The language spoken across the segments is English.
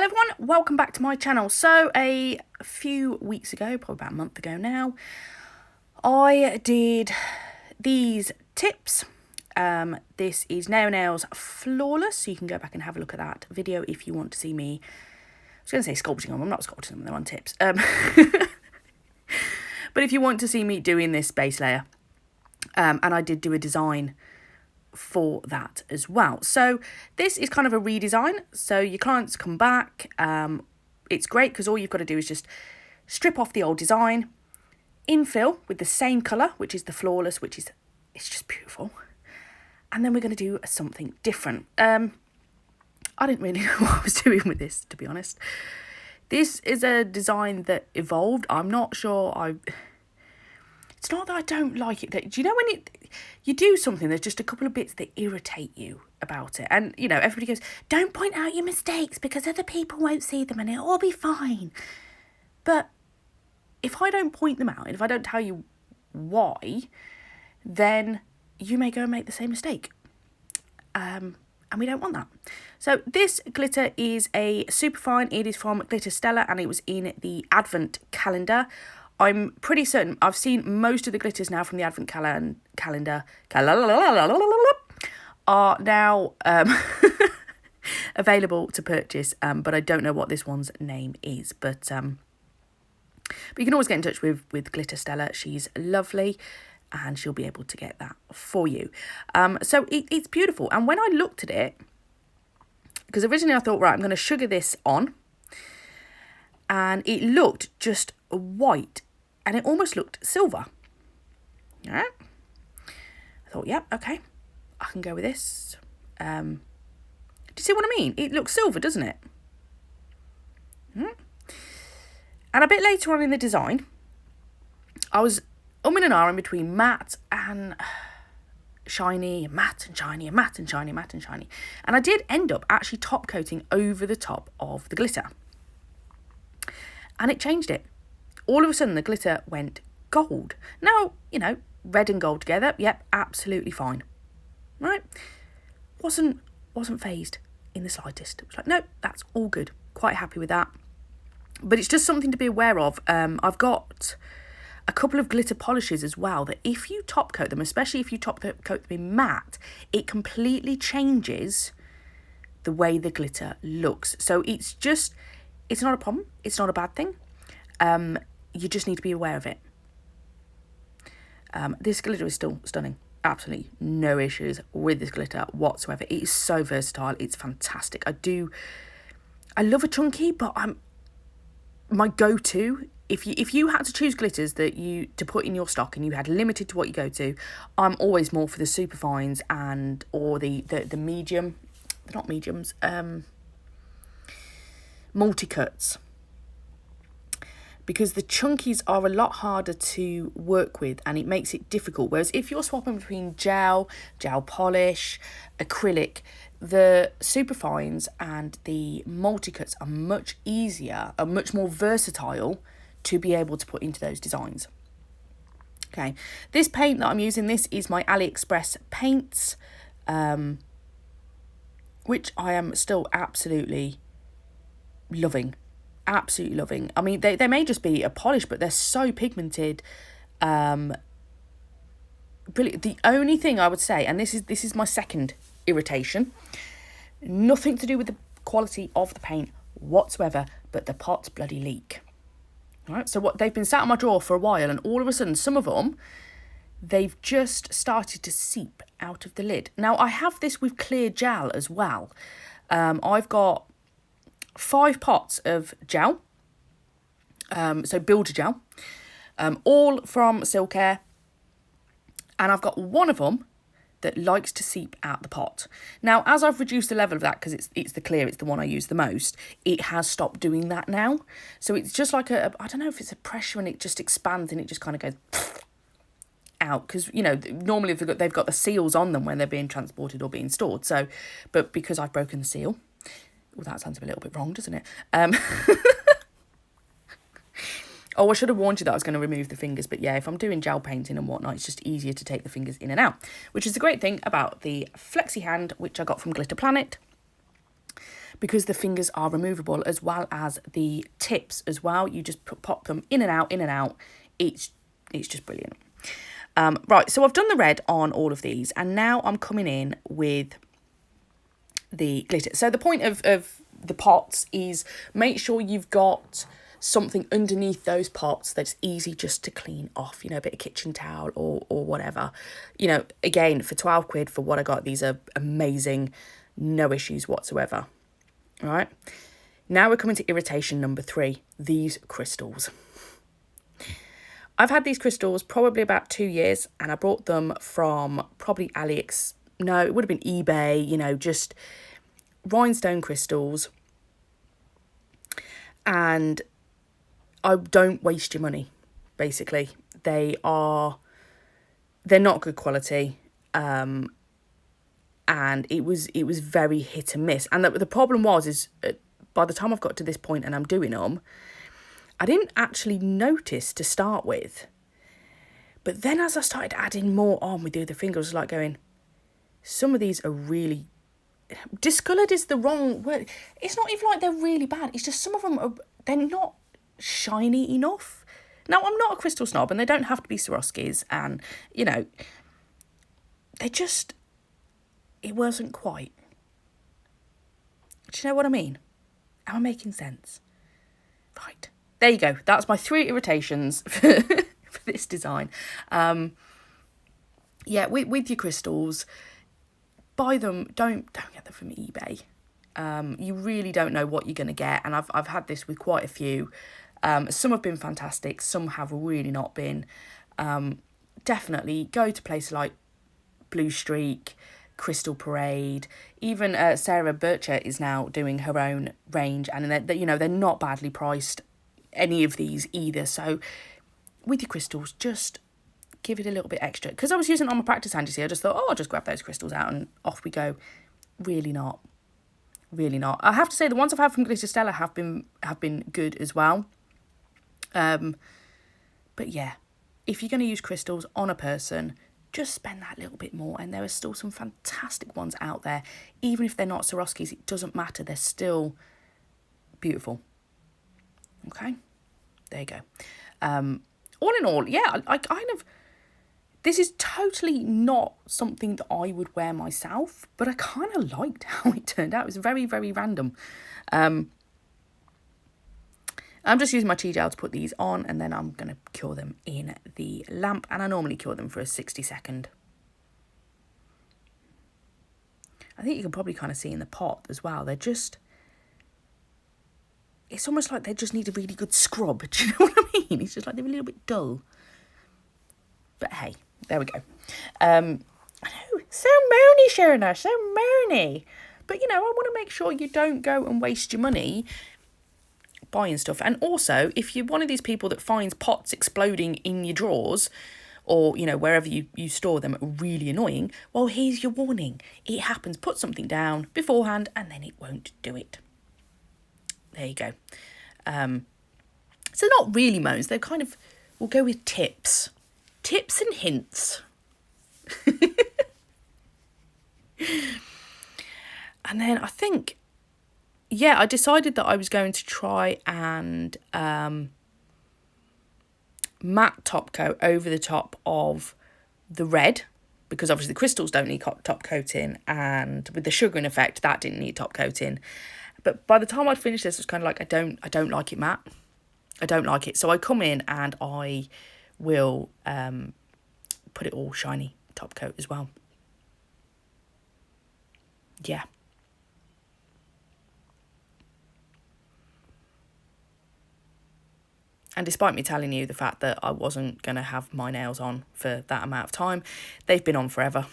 Hello everyone, welcome back to my channel. So a few weeks ago, probably about a month ago now, I did these tips. This is Naio's Flawless, so you can go back and have a look at that video if you want to see me. I was going to say sculpting them, I'm not sculpting them, they're on tips. But if you want to see me doing this base layer, and I did do a design for that as well. So this is kind of a redesign. So your clients come back. It's great because all you've got to do is just strip off the old design, infill with the same colour, which is the Flawless, it's just beautiful. And then we're going to do something different. I didn't really know what I was doing with this, to be honest. This is a design that evolved. I'm not sure it's not that I don't like it. Do you know when you do something, there's just a couple of bits that irritate you about it? And, you know, everybody goes, don't point out your mistakes because other people won't see them and it'll all be fine. But if I don't point them out, and if I don't tell you why, then you may go and make the same mistake. And we don't want that. So this glitter is a superfine. It is from Glitterstella and it was in the Advent calendar. I'm pretty certain I've seen most of the glitters now from the Advent calendar are now available to purchase, but I don't know what this one's name is. But you can always get in touch with Glitterstella. She's lovely and she'll be able to get that for you. So it's beautiful. And when I looked at it, because originally I thought, right, I'm going to sugar this on, and it looked just white. And it almost looked silver. All right. I thought, yep, okay, I can go with this. Do you see what I mean? It looks silver, doesn't it? And a bit later on in the design, I was and ahhing between matte and shiny, and matte and shiny, and matte and shiny, matte and shiny. And I did end up actually top coating over the top of the glitter. And it changed it. All of a sudden, the glitter went gold. Now, you know, red and gold together, yep, absolutely fine. Right? Wasn't fazed in the slightest. It was like, no, that's all good. Quite happy with that. But it's just something to be aware of. I've got a couple of glitter polishes as well that if you top coat them, especially if you top coat them in matte, it completely changes the way the glitter looks. So it's not a problem. It's not a bad thing. You just need to be aware of it. This glitter is still stunning. Absolutely no issues with this glitter whatsoever. It is so versatile. It's fantastic. I love a chunky, but my go-to, if you had to choose glitters to put in your stock and you had limited to what you go to, I'm always more for the superfines or the medium, not mediums, multi-cuts. Because the chunkies are a lot harder to work with and it makes it difficult. Whereas if you're swapping between gel polish, acrylic, the superfines and the multi-cuts are much easier, are much more versatile to be able to put into those designs. Okay, this paint that I'm using, this is my AliExpress paints, which I am still absolutely loving. Absolutely loving. I mean, they may just be a polish, but they're so pigmented. Brilliant. The only thing I would say, and this is my second irritation, nothing to do with the quality of the paint whatsoever, but the pots bloody leak. All right, so they've been sat in my drawer for a while, and all of a sudden, some of them, they've just started to seep out of the lid. Now, I have this with clear gel as well. I've got 5 pots of gel, so builder gel, all from Silkair, and I've got one of them that likes to seep out the pot. Now, as I've reduced the level of that, because it's the clear, it's the one I use the most, it has stopped doing that now. So it's just like I don't know if it's a pressure and it just expands and it just kind of goes out, because, you know, normally they've got the seals on them when they're being transported or being stored. So, but because I've broken the seal, well, that sounds a little bit wrong, doesn't it? Oh, I should have warned you that I was going to remove the fingers. But yeah, if I'm doing gel painting and whatnot, it's just easier to take the fingers in and out, which is the great thing about the Flexi Hand, which I got from Glitter Planet. because the fingers are removable, as well as the tips as well. You just pop them in and out, in and out. It's just brilliant. Right, so I've done the red on all of these, and now I'm coming in with the glitter. So the point of the pots is make sure you've got something underneath those pots that's easy just to clean off, you know, a bit of kitchen towel or whatever. You know, again, for 12 quid for what I got, these are amazing, no issues whatsoever. All right, now we're coming to irritation number 3, these crystals. I've had these crystals probably about 2 years, and I bought them from probably no, it would have been eBay, you know, just rhinestone crystals. And I don't waste your money, basically. They're not good quality. And it was very hit and miss. And the problem is by the time I've got to this point and I'm doing them, I didn't actually notice to start with. But then as I started adding more on with the other fingers, I was like going, some of these are really... discoloured is the wrong word. It's not even like they're really bad. It's just some of them they're not shiny enough. Now, I'm not a crystal snob, and they don't have to be Swarovskis, and, you know, it wasn't quite. Do you know what I mean? Am I making sense? Right. There you go. That's my 3 irritations for this design. Yeah, with your crystals, buy them. Don't get them from eBay. You really don't know what you're going to get, and I've had this with quite a few. Some have been fantastic, some have really not been. Definitely go to places like Blue Streak, Crystal Parade. Even Sarah Bircher is now doing her own range, and they're not badly priced, any of these either. So with your crystals, just give it a little bit extra. Because I was using it on my practice hand, you see, I just thought, I'll just grab those crystals out and off we go. Really not. Really not. I have to say, the ones I've had from Glitterstella have been good as well. But yeah, if you're going to use crystals on a person, just spend that little bit more. And there are still some fantastic ones out there. Even if they're not Swarovskis, it doesn't matter. They're still beautiful. Okay, there you go. All in all, yeah, I kind of... this is totally not something that I would wear myself, but I kind of liked how it turned out. It was very, very random. I'm just using my tea gel to put these on, and then I'm going to cure them in the lamp, and I normally cure them for a 60-second. I think you can probably kind of see in the pot as well. They're just... it's almost like they just need a really good scrub. Do you know what I mean? It's just like they're a little bit dull. But hey, there we go. I know, so moany, Sharona, so moany. But, you know, I want to make sure you don't go and waste your money buying stuff. And also, if you're one of these people that finds pots exploding in your drawers, or, you know, wherever you store them, really annoying, well, here's your warning. It happens. Put something down beforehand, and then it won't do it. There you go. So not really moans. They're kind of... we'll go with tips. Tips and hints. And then I think, yeah, I decided that I was going to try and matte top coat over the top of the red, because obviously the crystals don't need top coating, and with the sugaring effect, that didn't need top coating. But by the time I'd finished this, it was kind of like, I don't like it matte. I don't like it. So I come in and I will put it all shiny top coat as well. Yeah. And despite me telling you the fact that I wasn't going to have my nails on for that amount of time, they've been on forever.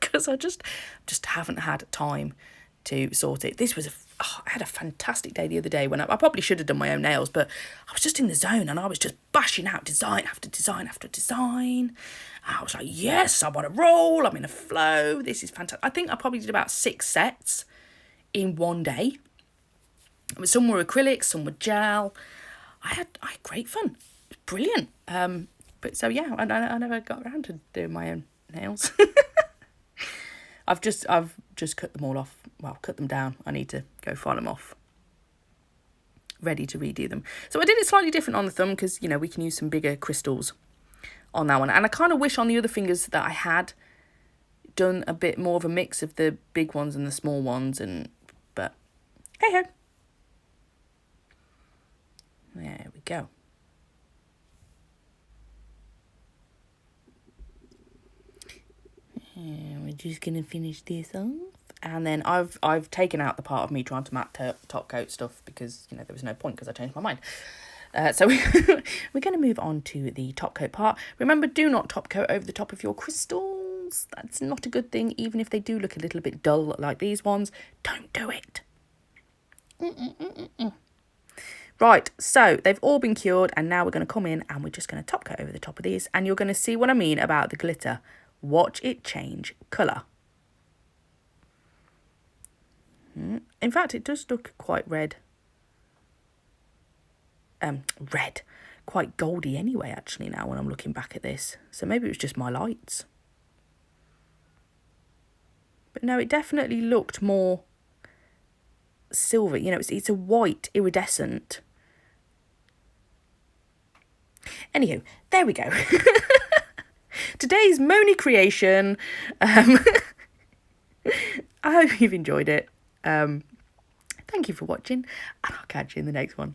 Because I just haven't had time to sort it. This was I had a fantastic day the other day when I probably should have done my own nails, but I was just in the zone and I was just bashing out design after design after design. I was like, yes, I want to roll. I'm in a flow. This is fantastic. I think I probably did about 6 sets in one day. Some were acrylics, some were gel. I had great fun. It was brilliant. But so yeah, I never got around to doing my own nails. I've just cut them all off. Well, cut them down. I need to go file them off. Ready to redo them. So I did it slightly different on the thumb because, you know, we can use some bigger crystals on that one. And I kind of wish on the other fingers that I had done a bit more of a mix of the big ones and the small ones. But hey ho. There we go. And we're just going to finish this off. And then I've taken out the part of me trying to matte top coat stuff because, you know, there was no point because I changed my mind. So we're going to move on to the top coat part. Remember, do not top coat over the top of your crystals. That's not a good thing, even if they do look a little bit dull like these ones. Don't do it. Right, so they've all been cured, and now we're going to come in and we're just going to top coat over the top of these, and you're going to see what I mean about the glitter. Watch it change colour. In fact, it does look quite red. Quite goldy anyway, actually, now when I'm looking back at this. So maybe it was just my lights. But no, it definitely looked more silver. You know, it's a white iridescent. Anywho, there we go. Today's Moni creation. I hope you've enjoyed it. Thank you for watching, and I'll catch you in the next one.